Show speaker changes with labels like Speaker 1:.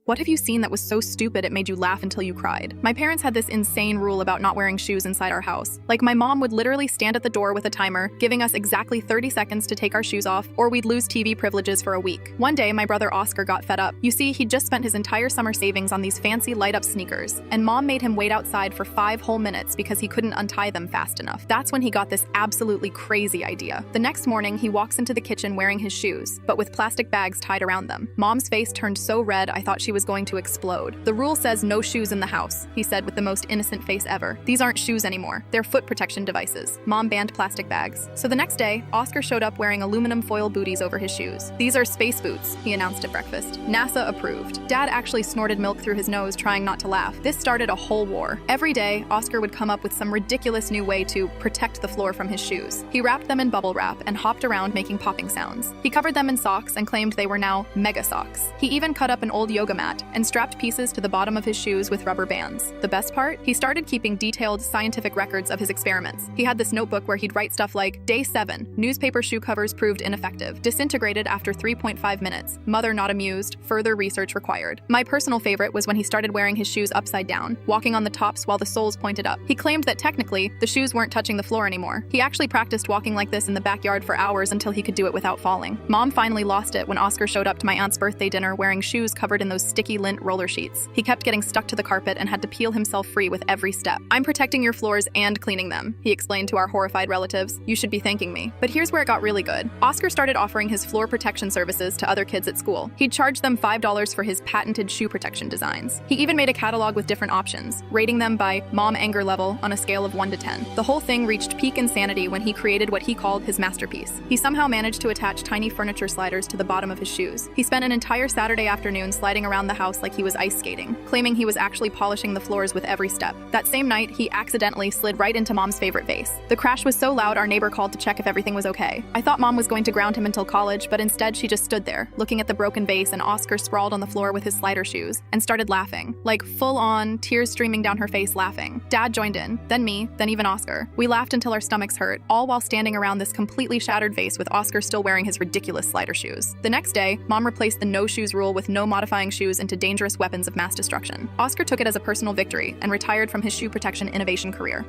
Speaker 1: What have you seen that was so stupid it made you laugh until you cried? My parents had this insane rule about not wearing shoes inside our house. Like, my mom would literally stand at the door with a timer, giving us exactly 30 seconds to take our shoes off, or we'd lose TV privileges for a week. One day, my brother Oscar got fed up. You see, he'd just spent his entire summer savings on these fancy light-up sneakers, and mom made him wait outside for 5 whole minutes because he couldn't untie them fast enough. That's when he got this absolutely crazy idea. The next morning, he walks into the kitchen wearing his shoes, but with plastic bags tied around them. Mom's face turned so red, I thought she was going to explode. "The rule says no shoes in the house," he said with the most innocent face ever. "These aren't shoes anymore. They're foot protection devices." Mom banned plastic bags. So the next day, Oscar showed up wearing aluminum foil booties over his shoes. "These are space boots," he announced at breakfast. NASA approved. Dad actually snorted milk through his nose, trying not to laugh. This started a whole war. Every day, Oscar would come up with some ridiculous new way to protect the floor from his shoes. He wrapped them in bubble wrap and hopped around making popping sounds. He covered them in socks and claimed they were now mega socks. He even cut up an old yoga mat and strapped pieces to the bottom of his shoes with rubber bands. The best part? He started keeping detailed scientific records of his experiments. He had this notebook where he'd write stuff like, "Day 7, newspaper shoe covers proved ineffective. Disintegrated after 3.5 minutes. Mother not amused. Further research required." My personal favorite was when he started wearing his shoes upside down, walking on the tops while the soles pointed up. He claimed that technically, the shoes weren't touching the floor anymore. He actually practiced walking like this in the backyard for hours until he could do it without falling. Mom finally lost it when Oscar showed up to my aunt's birthday dinner wearing shoes covered in those sticky lint roller sheets. He kept getting stuck to the carpet and had to peel himself free with every step. "I'm protecting your floors and cleaning them," he explained to our horrified relatives. "You should be thanking me." But here's where it got really good. Oscar started offering his floor protection services to other kids at school. He'd charge them $5 for his patented shoe protection designs. He even made a catalog with different options, rating them by mom anger level on a scale of 1 to 10. The whole thing reached peak insanity when he created what he called his masterpiece. He somehow managed to attach tiny furniture sliders to the bottom of his shoes. He spent an entire Saturday afternoon sliding around the house like he was ice skating, claiming he was actually polishing the floors with every step. That same night, he accidentally slid right into Mom's favorite vase. The crash was so loud our neighbor called to check if everything was okay. I thought Mom was going to ground him until college, but instead she just stood there, looking at the broken vase and Oscar sprawled on the floor with his slider shoes, and started laughing. Like, full on, tears streaming down her face laughing. Dad joined in, then me, then even Oscar. We laughed until our stomachs hurt, all while standing around this completely shattered vase with Oscar still wearing his ridiculous slider shoes. The next day, Mom replaced the no shoes rule with no modifying shoes into dangerous weapons of mass destruction. Oscar took it as a personal victory and retired from his shoe protection innovation career.